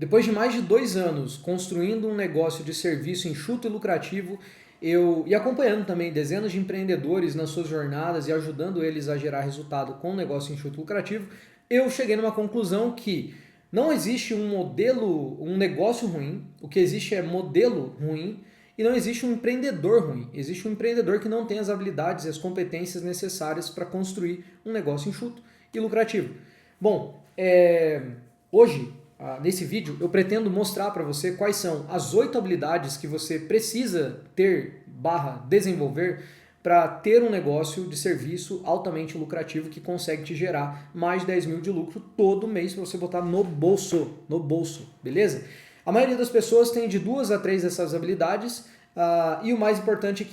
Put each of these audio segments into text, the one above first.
Depois de mais de 2 anos construindo um negócio de serviço enxuto e lucrativo, e acompanhando também dezenas de empreendedores nas suas jornadas e ajudando eles a gerar resultado com um negócio enxuto e lucrativo, eu cheguei numa conclusão que não existe um modelo, um negócio ruim, o que existe é modelo ruim e não existe um empreendedor ruim. Existe um empreendedor que não tem as habilidades e as competências necessárias para construir um negócio enxuto e lucrativo. Bom, hoje, nesse vídeo, eu pretendo mostrar para você quais são as 8 habilidades que você precisa ter / desenvolver para ter um negócio de serviço altamente lucrativo que consegue te gerar mais de 10 mil de lucro todo mês para você botar no bolso, beleza? A maioria das pessoas tem de 2 a 3 dessas habilidades, e o mais importante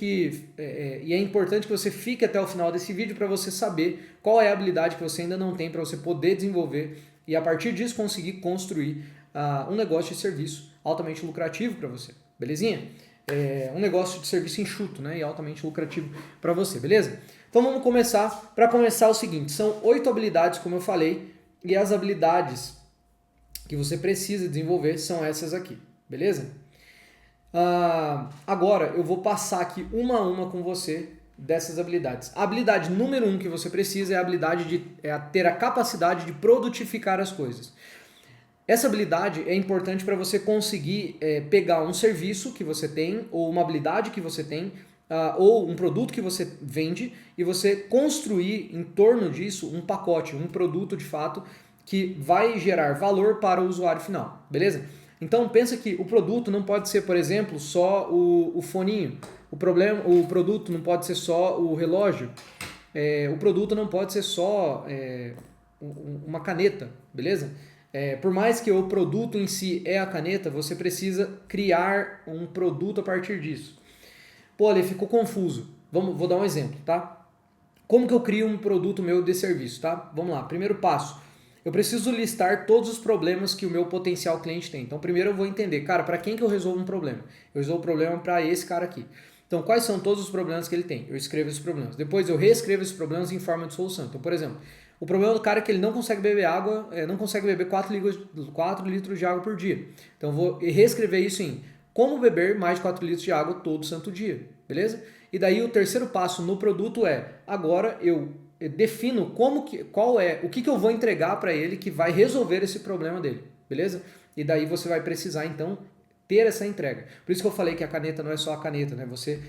é importante que você fique até o final desse vídeo para você saber qual é a habilidade que você ainda não tem para você poder desenvolver e a partir disso conseguir construir um negócio de serviço altamente lucrativo para você, belezinha? Um negócio de serviço enxuto, né, e altamente lucrativo para você, beleza? Então vamos começar. Para começar é o seguinte, são 8 habilidades, como eu falei, e as habilidades que você precisa desenvolver são essas aqui, beleza? Agora eu vou passar aqui uma a uma com você dessas habilidades. A habilidade número 1 que você precisa é a habilidade de ter a capacidade de produtificar as coisas. Essa habilidade é importante para você conseguir pegar um serviço que você tem, ou uma habilidade que você tem, ou um produto que você vende, e você construir em torno disso um pacote, um produto de fato, que vai gerar valor para o usuário final, beleza? Então pensa que o produto não pode ser, por exemplo, só o foninho, o produto não pode ser só o relógio, o produto não pode ser só uma caneta, beleza? Por mais que o produto em si é a caneta, você precisa criar um produto a partir disso. Pô, ali ficou confuso. Vou dar um exemplo, tá? Como que eu crio um produto meu de serviço, tá? Vamos lá, primeiro passo. Eu preciso listar todos os problemas que o meu potencial cliente tem. Então, primeiro eu vou entender, cara, para quem que eu resolvo um problema? Eu resolvo o problema para esse cara aqui. Então, quais são todos os problemas que ele tem? Eu escrevo esses problemas. Depois eu reescrevo esses problemas em forma de solução. Então, por exemplo, o problema do cara é que ele não consegue beber água, não consegue beber 4 litros de água por dia. Então, eu vou reescrever isso em como beber mais de 4 litros de água todo santo dia, beleza? E daí o terceiro passo no produto agora eu defino o que eu vou entregar para ele que vai resolver esse problema dele, beleza? E daí você vai precisar então ter essa entrega. Por isso que eu falei que a caneta não é só a caneta, né? Você,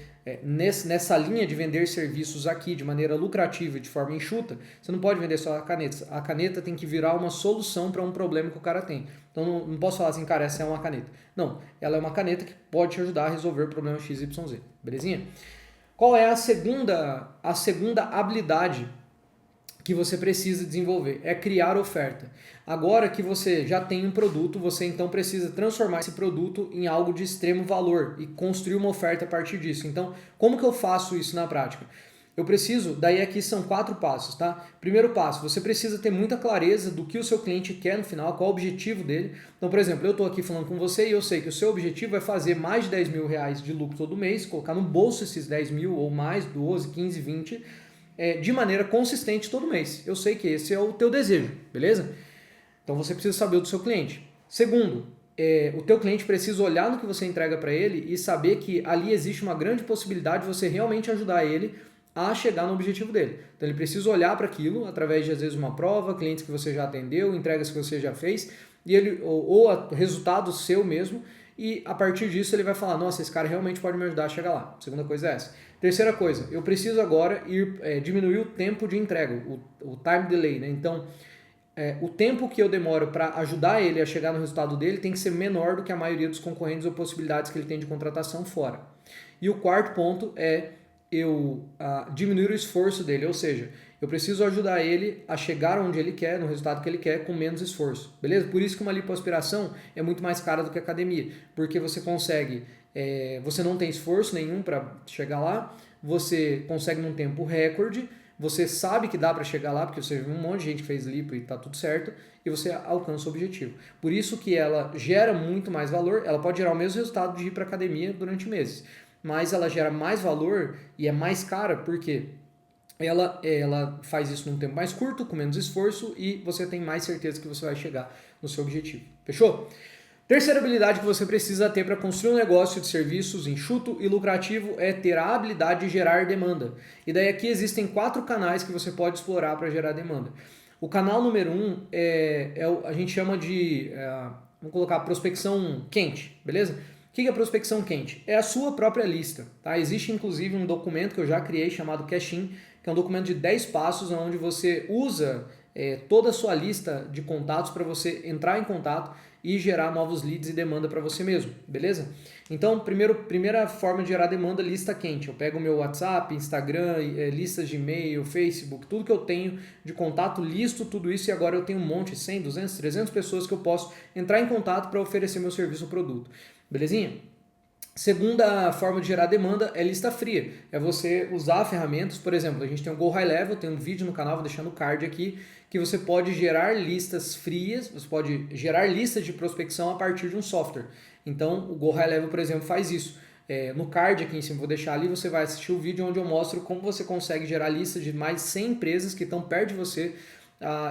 nessa linha de vender serviços aqui de maneira lucrativa e de forma enxuta, você não pode vender só a caneta. A caneta tem que virar uma solução para um problema que o cara tem. Então não posso falar assim, cara, essa é uma caneta. Não, ela é uma caneta que pode te ajudar a resolver o problema XYZ, belezinha? Qual é a segunda habilidade que você precisa desenvolver? É criar oferta. Agora que você já tem um produto, você então precisa transformar esse produto em algo de extremo valor e construir uma oferta a partir disso. Então, como que eu faço isso na prática? Eu preciso, daí aqui são 4 passos, tá? Primeiro passo, você precisa ter muita clareza do que o seu cliente quer no final, qual é o objetivo dele. Então, por exemplo, eu estou aqui falando com você e eu sei que o seu objetivo é fazer mais de 10 mil reais de lucro todo mês, colocar no bolso esses 10 mil ou mais, 12, 15, 20, de maneira consistente todo mês. Eu sei que esse é o teu desejo, beleza? Então você precisa saber do seu cliente. Segundo, o teu cliente precisa olhar no que você entrega para ele e saber que ali existe uma grande possibilidade de você realmente ajudar ele a chegar no objetivo dele. Então ele precisa olhar para aquilo através de, às vezes, uma prova, clientes que você já atendeu, entregas que você já fez, e ou resultado seu mesmo, e a partir disso ele vai falar, nossa, esse cara realmente pode me ajudar a chegar lá. Segunda coisa é essa. Terceira coisa, eu preciso agora diminuir o tempo de entrega, o time delay, né? Então, o tempo que eu demoro para ajudar ele a chegar no resultado dele tem que ser menor do que a maioria dos concorrentes ou possibilidades que ele tem de contratação fora. E o quarto ponto é eu diminuir o esforço dele, ou seja, eu preciso ajudar ele a chegar onde ele quer, no resultado que ele quer, com menos esforço, beleza? Por isso que uma lipoaspiração é muito mais cara do que a academia, porque você consegue, você não tem esforço nenhum para chegar lá, você consegue num tempo recorde, você sabe que dá para chegar lá, porque você viu um monte de gente que fez lipo e tá tudo certo, e você alcança o objetivo. Por isso que ela gera muito mais valor, ela pode gerar o mesmo resultado de ir para academia durante meses, mas ela gera mais valor e é mais cara porque ela faz isso num tempo mais curto, com menos esforço, e você tem mais certeza que você vai chegar no seu objetivo. Fechou? Terceira habilidade que você precisa ter para construir um negócio de serviços enxuto e lucrativo é ter a habilidade de gerar demanda. E daí aqui existem 4 canais que você pode explorar para gerar demanda. O canal número 1 a gente chama de, vamos colocar, prospecção quente, beleza? O que é prospecção quente? É a sua própria lista, tá? Existe inclusive um documento que eu já criei chamado Cash-in, que é um documento de 10 passos onde você usa toda a sua lista de contatos para você entrar em contato e gerar novos leads e demanda para você mesmo, beleza? Então, primeira forma de gerar demanda, lista quente. Eu pego o meu WhatsApp, Instagram, listas de e-mail, Facebook, tudo que eu tenho de contato, listo tudo isso e agora eu tenho um monte, 100, 200, 300 pessoas que eu posso entrar em contato para oferecer meu serviço ou produto, belezinha? Segunda forma de gerar demanda é lista fria. É você usar ferramentas, por exemplo, a gente tem o Go High Level, tem um vídeo no canal, vou deixar no card aqui, que você pode gerar listas frias, você pode gerar listas de prospecção a partir de um software. Então, o Go High Level, por exemplo, faz isso. No card aqui em cima, vou deixar ali, você vai assistir o vídeo onde eu mostro como você consegue gerar listas de mais de 100 empresas que estão perto de você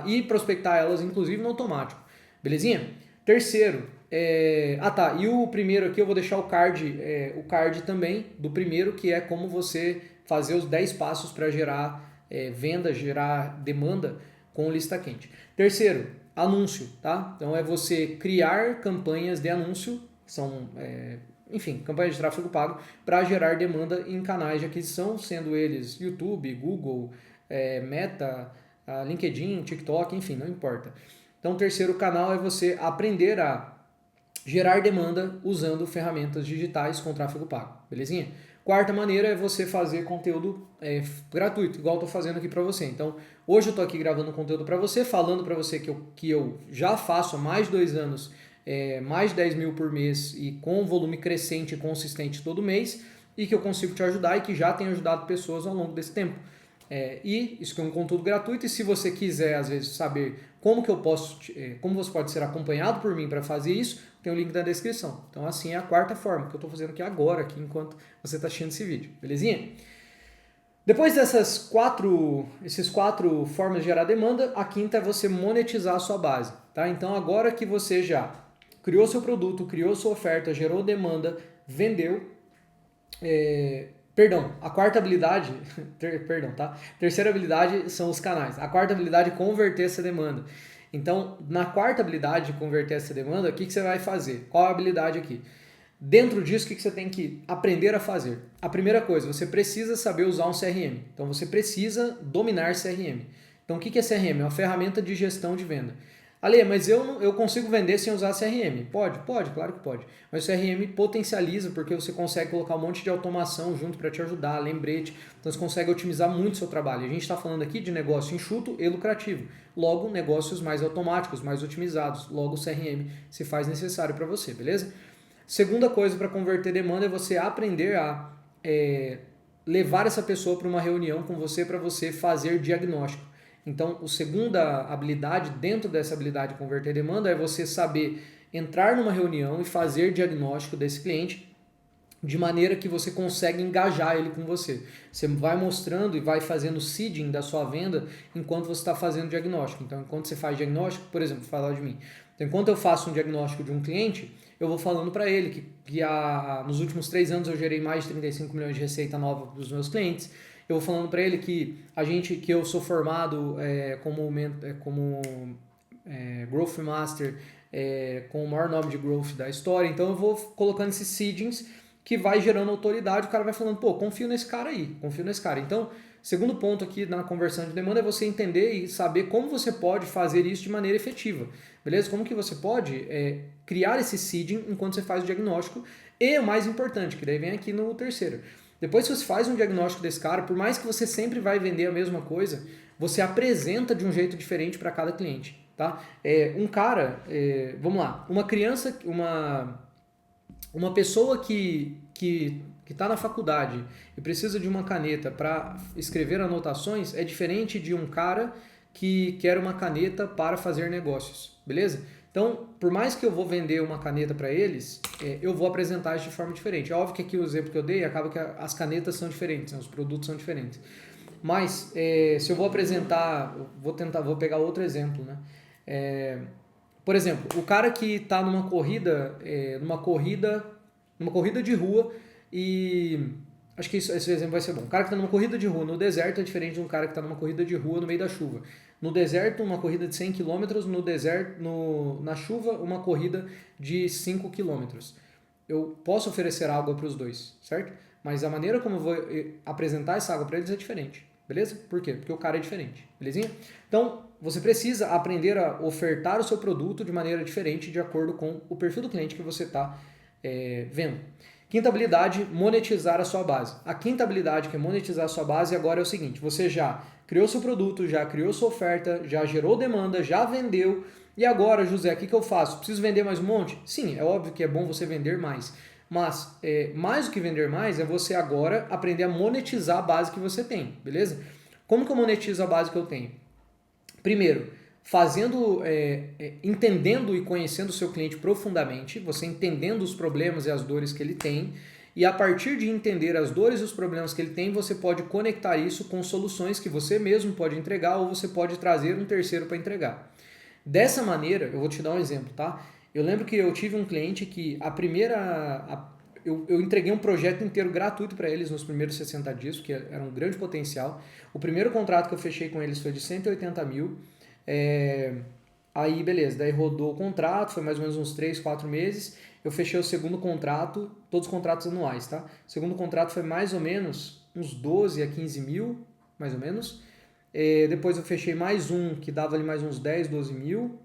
e prospectar elas, inclusive no automático. Belezinha? Terceiro, e o primeiro aqui eu vou deixar o card também do primeiro, que é como você fazer os 10 passos para gerar venda, gerar demanda com lista quente. Terceiro, anúncio, tá? Então é você criar campanhas de anúncio, são, campanhas de tráfego pago, para gerar demanda em canais de aquisição, sendo eles YouTube, Google, Meta, LinkedIn, TikTok, enfim, não importa. Então o terceiro canal é você aprender a gerar demanda usando ferramentas digitais com tráfego pago, belezinha? Quarta maneira é você fazer conteúdo gratuito, igual eu estou fazendo aqui para você. Então, hoje eu estou aqui gravando conteúdo para você, falando para você que eu já faço há mais de 2 anos, mais de 10 mil por mês e com volume crescente e consistente todo mês, e que eu consigo te ajudar e que já tenho ajudado pessoas ao longo desse tempo. E isso é um conteúdo gratuito, e se você quiser, às vezes, saber como você pode ser acompanhado por mim para fazer isso, tem o link na descrição. Então, assim é a quarta forma que eu estou fazendo aqui agora, enquanto você está assistindo esse vídeo, belezinha? Depois esses quatro formas de gerar demanda, a quinta é você monetizar a sua base, tá? Então, agora que você já criou seu produto, criou sua oferta, gerou demanda, vendeu, a quarta habilidade, tá? Terceira habilidade são os canais. A quarta habilidade é converter essa demanda. Então, na quarta habilidade de converter essa demanda, o que você vai fazer? Qual a habilidade aqui? Dentro disso, o que você tem que aprender a fazer? A primeira coisa, você precisa saber usar um CRM. Então, você precisa dominar CRM. Então, o que é CRM? É uma ferramenta de gestão de venda. Ale, mas eu consigo vender sem usar CRM? Pode, claro que pode. Mas o CRM potencializa porque você consegue colocar um monte de automação junto para te ajudar, lembrete. Então você consegue otimizar muito o seu trabalho. A gente está falando aqui de negócio enxuto e lucrativo. Logo, negócios mais automáticos, mais otimizados. Logo, o CRM se faz necessário para você, beleza? Segunda coisa para converter demanda é você aprender a levar essa pessoa para uma reunião com você para você fazer diagnóstico. Então, a segunda habilidade dentro dessa habilidade de converter demanda é você saber entrar numa reunião e fazer diagnóstico desse cliente de maneira que você consegue engajar ele com você. Você vai mostrando e vai fazendo seeding da sua venda enquanto você está fazendo diagnóstico. Então, enquanto você faz diagnóstico, por exemplo, vou falar de mim. Então, enquanto eu faço um diagnóstico de um cliente, eu vou falando para ele que nos últimos 3 anos eu gerei mais de 35 milhões de receita nova dos meus clientes. Eu vou falando para ele que eu sou formado como Growth Master, com o maior nome de growth da história. Então eu vou colocando esses seedings que vai gerando autoridade. O cara vai falando, confio nesse cara aí, confio nesse cara. Então, segundo ponto aqui na conversão de demanda é você entender e saber como você pode fazer isso de maneira efetiva. Beleza? Como que você pode criar esse seeding enquanto você faz o diagnóstico. E o mais importante, que daí vem aqui no terceiro. Depois que você faz um diagnóstico desse cara, por mais que você sempre vai vender a mesma coisa, você apresenta de um jeito diferente para cada cliente, tá? Vamos lá, uma criança, uma pessoa que está na faculdade e precisa de uma caneta para escrever anotações é diferente de um cara que quer uma caneta para fazer negócios, beleza? Então, por mais que eu vou vender uma caneta para eles, eu vou apresentar isso de forma diferente. É óbvio que aqui o exemplo que eu dei acaba que as canetas são diferentes, né? Os produtos são diferentes. Mas, se eu vou apresentar, vou pegar outro exemplo, né? Por exemplo, o cara que está numa corrida de rua e acho que esse exemplo vai ser bom. O cara que está numa corrida de rua no deserto é diferente de um cara que está numa corrida de rua no meio da chuva. No deserto, uma corrida de 100 km, na chuva, uma corrida de 5 km. Eu posso oferecer água para os dois, certo? Mas a maneira como eu vou apresentar essa água para eles é diferente, beleza? Por quê? Porque o cara é diferente, belezinha? Então, você precisa aprender a ofertar o seu produto de maneira diferente de acordo com o perfil do cliente que você está vendo. Quinta habilidade, monetizar a sua base. A quinta habilidade, que é monetizar a sua base, agora é o seguinte: você já criou seu produto, já criou sua oferta, já gerou demanda, já vendeu. E agora, José, o que eu faço? Preciso vender mais um monte? Sim, é óbvio que é bom você vender mais. Mas, mais do que vender mais, é você agora aprender a monetizar a base que você tem, beleza? Como que eu monetizo a base que eu tenho? Primeiro, entendendo e conhecendo o seu cliente profundamente, você entendendo os problemas e as dores que ele tem, e a partir de entender as dores e os problemas que ele tem, você pode conectar isso com soluções que você mesmo pode entregar ou você pode trazer um terceiro para entregar. Dessa maneira, eu vou te dar um exemplo, tá? Eu lembro que eu tive um cliente que eu entreguei um projeto inteiro gratuito para eles nos primeiros 60 dias, porque era um grande potencial. O primeiro contrato que eu fechei com eles foi de 180 mil. Aí, beleza, daí rodou o contrato, foi mais ou menos uns 3, 4 meses. Eu fechei o segundo contrato, todos os contratos anuais, tá? O segundo contrato foi mais ou menos uns 12 a 15 mil, mais ou menos. Depois eu fechei mais um, que dava ali mais uns 10, 12 mil.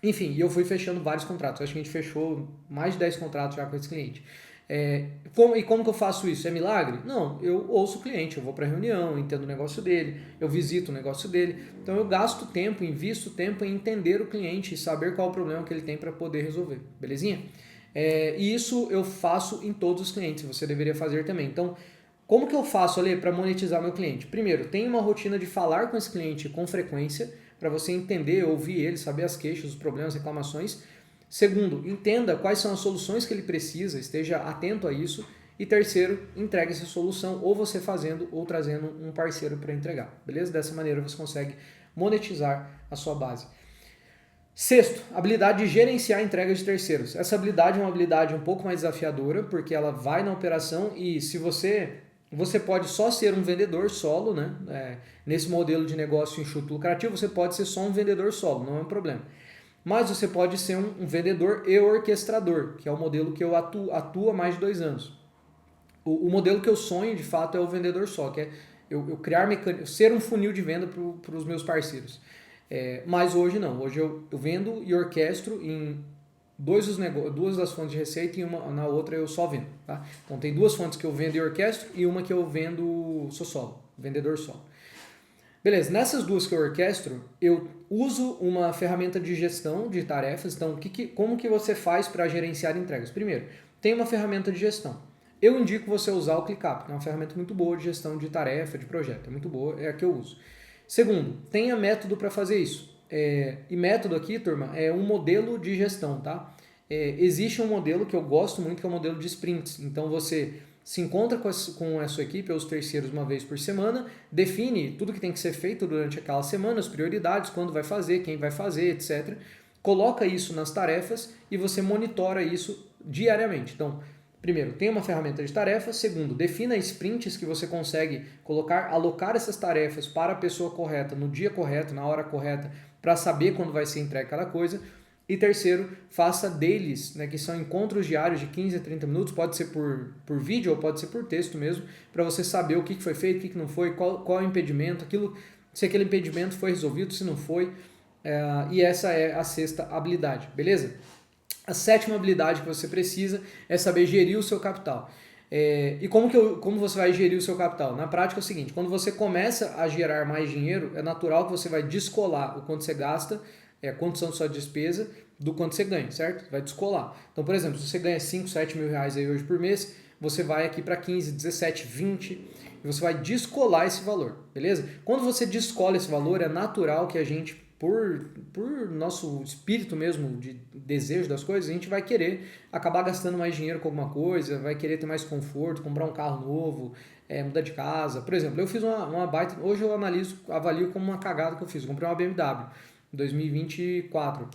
Enfim, e eu fui fechando vários contratos. Acho que a gente fechou mais de 10 contratos já com esse cliente. Como que eu faço isso? É milagre? Não, eu ouço o cliente, eu vou para a reunião, entendo o negócio dele, eu visito o negócio dele. Então eu gasto tempo, invisto tempo em entender o cliente e saber qual é o problema que ele tem para poder resolver. Belezinha? E isso eu faço em todos os clientes, você deveria fazer também. Então, como que eu faço, Ale, para monetizar meu cliente? Primeiro, tenha uma rotina de falar com esse cliente com frequência, para você entender, ouvir ele, saber as queixas, os problemas, reclamações. Segundo, entenda quais são as soluções que ele precisa, esteja atento a isso. E terceiro, entregue essa solução, ou você fazendo ou trazendo um parceiro para entregar, beleza? Dessa maneira você consegue monetizar a sua base. Sexto, habilidade de gerenciar a entrega de terceiros. Essa habilidade é uma habilidade um pouco mais desafiadora, porque ela vai na operação e se você pode só ser um vendedor solo, né? Nesse modelo de negócio enxuto lucrativo, você pode ser só um vendedor solo, não é um problema. Mas você pode ser um vendedor e orquestrador, que é o modelo que eu atuo há mais de 2 anos. O modelo que eu sonho, de fato, é o vendedor só, que é eu criar ser um funil de venda para os meus parceiros. Mas hoje não, hoje eu vendo e orquestro em duas das fontes de receita e na outra eu só vendo. Tá? Então tem 2 fontes que eu vendo e orquestro e uma que eu vendo, sou solo, vendedor solo. Beleza, nessas 2 que eu orquestro, eu uso uma ferramenta de gestão de tarefas. Então, como que você faz para gerenciar entregas? Primeiro, tem uma ferramenta de gestão. Eu indico você usar o ClickUp, que é uma ferramenta muito boa de gestão de tarefa, de projeto. É muito boa, é a que eu uso. Segundo, tenha método para fazer isso. E método aqui, turma, é um modelo de gestão, tá? Existe um modelo que eu gosto muito, que é o modelo de sprints. Então, você se encontra com a sua equipe ou os terceiros uma vez por semana, define tudo que tem que ser feito durante aquela semana, as prioridades, quando vai fazer, quem vai fazer, etc. Coloca isso nas tarefas e você monitora isso diariamente. Então, primeiro, tem uma ferramenta de tarefas. Segundo, defina sprints que você consegue alocar essas tarefas para a pessoa correta, no dia correto, na hora correta, para saber quando vai ser entregue cada coisa. E terceiro, faça deles, né, que são encontros diários de 15 a 30 minutos, pode ser por vídeo ou pode ser por texto mesmo, para você saber o que foi feito, o que não foi, qual é o impedimento, se aquele impedimento foi resolvido, se não foi. E essa é a sexta habilidade, beleza? A sétima habilidade que você precisa é saber gerir o seu capital. E como você vai gerir o seu capital? Na prática é o seguinte, quando você começa a gerar mais dinheiro, é natural que você vai descolar o quanto você gasta, quanto são sua despesa, do quanto você ganha, certo? Vai descolar. Então, por exemplo, se você ganha 5, 7 mil reais aí hoje por mês, você vai aqui para 15, 17, 20 e você vai descolar esse valor, beleza? Quando você descola esse valor, é natural que a gente, por nosso espírito mesmo de desejo das coisas, a gente vai querer acabar gastando mais dinheiro com alguma coisa, vai querer ter mais conforto, comprar um carro novo, mudar de casa. Por exemplo, eu fiz uma baita, hoje eu avalio como uma cagada que eu fiz, eu comprei uma BMW em 2024.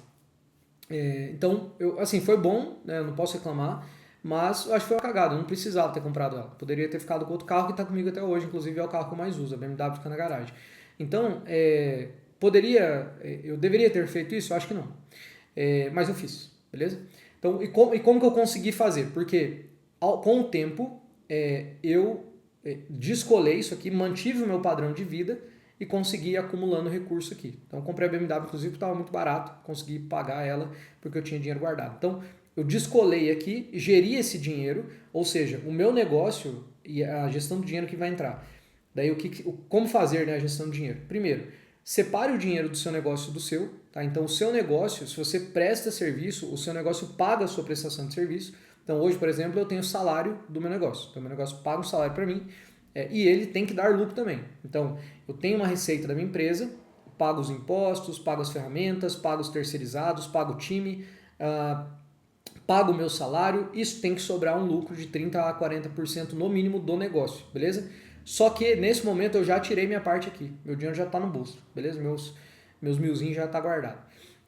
Então, assim, foi bom, né? Eu não posso reclamar, mas eu acho que foi uma cagada, eu não precisava ter comprado ela. Poderia ter ficado com outro carro que está comigo até hoje, inclusive é o carro que eu mais uso, a BMW fica na garagem. Então, eu deveria ter feito isso? Eu acho que não. Mas eu fiz, beleza? Então, e como que eu consegui fazer? Porque com o tempo eu descolei isso aqui, mantive o meu padrão de vida e consegui ir acumulando recurso aqui. Então, eu comprei a BMW, inclusive, porque estava muito barato, consegui pagar ela porque eu tinha dinheiro guardado. Então, eu descolei aqui, geri esse dinheiro, ou seja, o meu negócio e a gestão do dinheiro que vai entrar. Daí, como fazer, né, a gestão do dinheiro? Primeiro, separe o dinheiro do seu negócio do seu, tá? Então, o seu negócio, se você presta serviço, o seu negócio paga a sua prestação de serviço. Então, hoje, por exemplo, eu tenho o salário do meu negócio. Então, meu negócio paga um salário para mim e ele tem que dar lucro também. Então, eu tenho uma receita da minha empresa, pago os impostos, pago as ferramentas, pago os terceirizados, pago o time, pago o meu salário. Isso tem que sobrar um lucro de 30% a 40% no mínimo do negócio, beleza? Só que nesse momento eu já tirei minha parte aqui. Meu dinheiro já está no bolso, beleza? Meus milzinhos já tá guardado.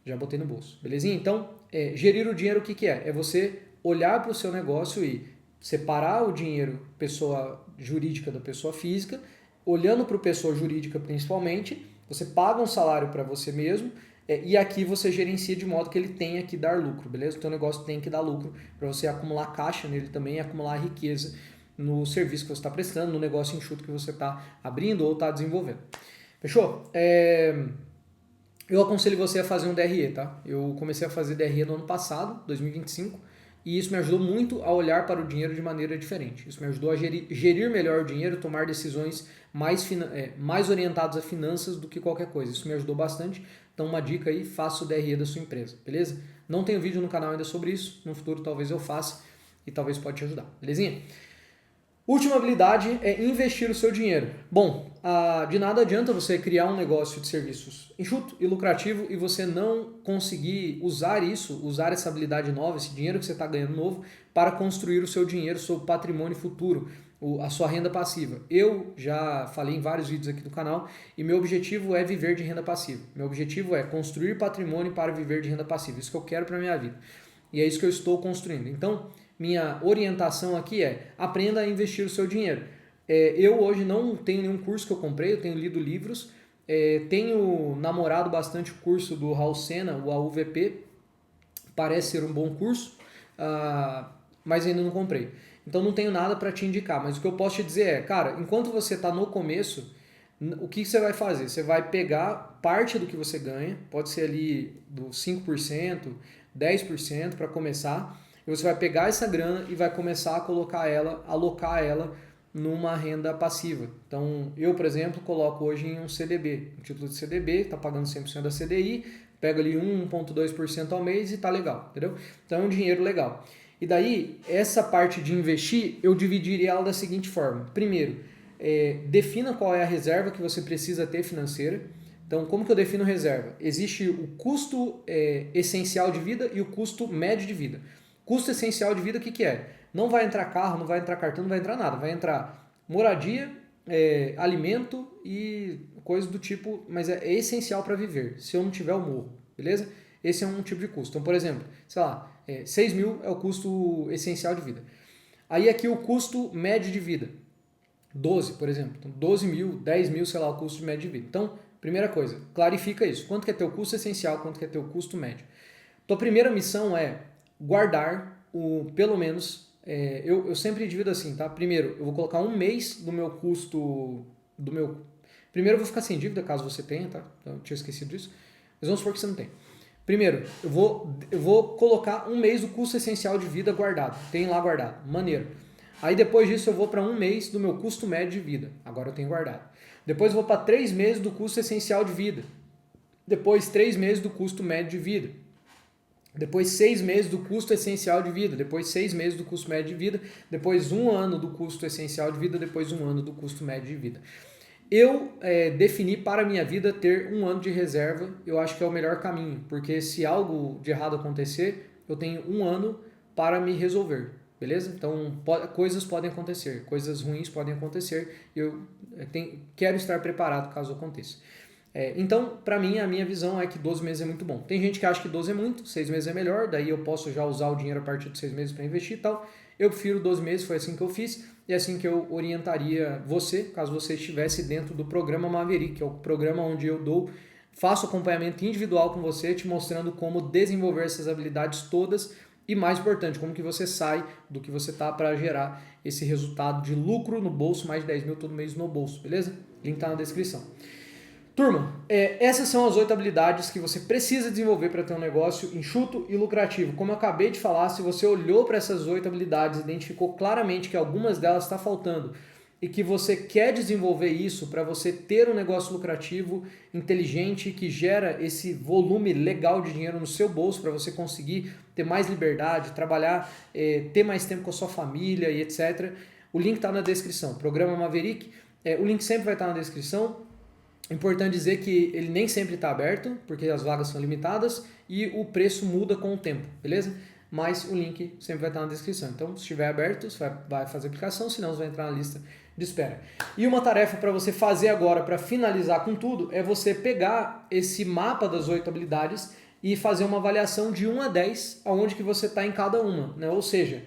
Já botei no bolso, belezinha? Então, gerir o dinheiro o que é? É você olhar para o seu negócio e separar o dinheiro pessoa jurídica da pessoa física, olhando para a pessoa jurídica principalmente, você paga um salário para você mesmo e aqui você gerencia de modo que ele tenha que dar lucro, beleza? O teu negócio tem que dar lucro para você acumular caixa nele também e acumular riqueza no serviço que você está prestando, no negócio enxuto que você está abrindo ou está desenvolvendo. Fechou? Eu aconselho você a fazer um DRE, tá? Eu comecei a fazer DRE no ano passado, 2025, e isso me ajudou muito a olhar para o dinheiro de maneira diferente. Isso me ajudou a gerir melhor o dinheiro, tomar decisões mais orientadas a finanças do que qualquer coisa. Isso me ajudou bastante. Então, uma dica aí, faça o DRE da sua empresa, beleza? Não tenho vídeo no canal ainda sobre isso. No futuro, talvez eu faça e talvez pode te ajudar, belezinha? Última habilidade é investir o seu dinheiro. Bom, de nada adianta você criar um negócio de serviços enxuto e lucrativo e você não conseguir usar essa habilidade nova, esse dinheiro que você está ganhando novo, para construir o seu dinheiro, o seu patrimônio futuro, a sua renda passiva. Eu já falei em vários vídeos aqui do canal e meu objetivo é viver de renda passiva. Meu objetivo é construir patrimônio para viver de renda passiva. Isso que eu quero para a minha vida. E é isso que eu estou construindo. Então, minha orientação aqui é aprenda a investir o seu dinheiro. Eu hoje não tenho nenhum curso que eu comprei, eu tenho lido livros, tenho namorado bastante o curso do Raul Sena, o AUVP, parece ser um bom curso, mas ainda não comprei. Então não tenho nada para te indicar, mas o que eu posso te dizer é, cara, enquanto você está no começo, o que você vai fazer? Você vai pegar parte do que você ganha, pode ser ali do 5%, 10% para começar, e você vai pegar essa grana e vai começar a alocar ela numa renda passiva. Então, eu, por exemplo, coloco hoje em um CDB, um título de CDB, está pagando 100% da CDI, pega ali 1,2% ao mês e tá legal, entendeu? Então é um dinheiro legal. E daí, essa parte de investir, eu dividiria ela da seguinte forma. Primeiro, defina qual é a reserva que você precisa ter financeira. Então, como que eu defino reserva? Existe o custo essencial de vida e o custo médio de vida. Custo essencial de vida, o que é? Não vai entrar carro, não vai entrar cartão, não vai entrar nada. Vai entrar moradia, alimento e coisas do tipo, mas é essencial para viver. Se eu não tiver, eu morro, beleza? Esse é um tipo de custo. Então, por exemplo, sei lá, 6 mil é o custo essencial de vida. Aí aqui o custo médio de vida, 12, por exemplo. Então, 12 mil, 10 mil, sei lá, o custo médio de vida. Então, primeira coisa, clarifica isso. Quanto que é teu custo essencial, quanto que é teu custo médio. Tua primeira missão é guardar pelo menos, eu sempre divido assim, tá? Primeiro, eu vou colocar um mês do meu custo, primeiro eu vou ficar sem dívida, caso você tenha, tá? Eu tinha esquecido disso, mas vamos supor que você não tem. Primeiro, eu vou colocar um mês do custo essencial de vida guardado, tem lá guardado, maneiro. Aí depois disso eu vou para um mês do meu custo médio de vida, agora eu tenho guardado. Depois eu vou para 3 meses do custo essencial de vida, depois 3 meses do custo médio de vida, depois 6 meses do custo essencial de vida, depois 6 meses do custo médio de vida, depois 1 ano do custo essencial de vida, depois 1 ano do custo médio de vida. Eu defini para a minha vida ter 1 ano de reserva, eu acho que é o melhor caminho, porque se algo de errado acontecer, eu tenho 1 ano para me resolver, beleza? Então, coisas podem acontecer, coisas ruins podem acontecer, eu quero estar preparado caso aconteça. Então, para mim, a minha visão é que 12 meses é muito bom. Tem gente que acha que 12 é muito, 6 meses é melhor, daí eu posso já usar o dinheiro a partir de 6 meses para investir e tal. Eu prefiro 12 meses, foi assim que eu fiz, e é assim que eu orientaria você, caso você estivesse dentro do programa Maverick, que é o programa onde eu faço acompanhamento individual com você, te mostrando como desenvolver essas habilidades todas e, mais importante, como que você sai do que você tá para gerar esse resultado de lucro no bolso, mais de 10 mil todo mês no bolso, beleza? Link tá na descrição. Turma, essas são as 8 habilidades que você precisa desenvolver para ter um negócio enxuto e lucrativo. Como eu acabei de falar, se você olhou para essas 8 habilidades, identificou claramente que algumas delas estão faltando e que você quer desenvolver isso para você ter um negócio lucrativo, inteligente, que gera esse volume legal de dinheiro no seu bolso para você conseguir ter mais liberdade, trabalhar, ter mais tempo com a sua família e etc. O link está na descrição. Programa Maverick, o link sempre vai estar na descrição. Importante dizer que ele nem sempre está aberto, porque as vagas são limitadas e o preço muda com o tempo, beleza? Mas o link sempre vai estar na descrição. Então, se estiver aberto, você vai fazer a aplicação, senão você vai entrar na lista de espera. E uma tarefa para você fazer agora, para finalizar com tudo, é você pegar esse mapa das 8 habilidades e fazer uma avaliação de 1 a 10, aonde que você está em cada uma, né? Ou seja,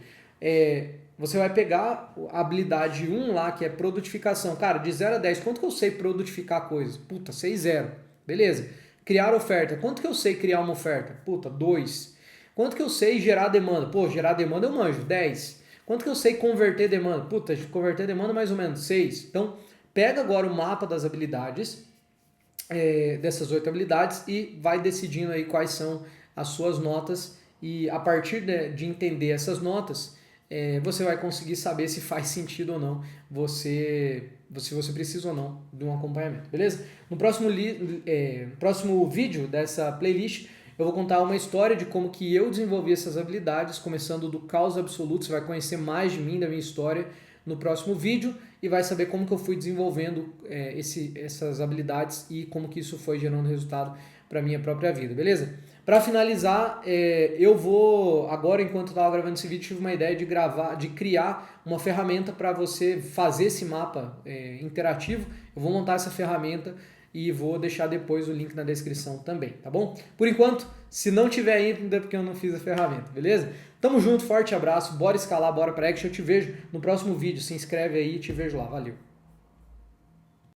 você vai pegar a habilidade 1 lá, que é produtificação. Cara, de 0 a 10, quanto que eu sei produtificar coisas? Puta, sei 0. Beleza. Criar oferta. Quanto que eu sei criar uma oferta? Puta, 2. Quanto que eu sei gerar demanda? Pô, gerar demanda eu manjo, 10. Quanto que eu sei converter demanda? Puta, converter demanda mais ou menos, 6. Então, pega agora o mapa das habilidades, dessas 8 habilidades, e vai decidindo aí quais são as suas notas. E a partir de entender essas notas, você vai conseguir saber se faz sentido ou não, se você precisa ou não de um acompanhamento, beleza? No próximo vídeo dessa playlist, eu vou contar uma história de como que eu desenvolvi essas habilidades, começando do caos absoluto. Você vai conhecer mais de mim, da minha história, no próximo vídeo, e vai saber como que eu fui desenvolvendo essas habilidades e como que isso foi gerando resultado para minha própria vida, beleza? Para finalizar, eu vou, agora enquanto eu estava gravando esse vídeo, tive uma ideia de criar uma ferramenta para você fazer esse mapa interativo. Eu vou montar essa ferramenta e vou deixar depois o link na descrição também, tá bom? Por enquanto, se não tiver ainda é porque eu não fiz a ferramenta, beleza? Tamo junto, forte abraço, bora escalar, bora pra action, eu te vejo no próximo vídeo, se inscreve aí e te vejo lá, valeu!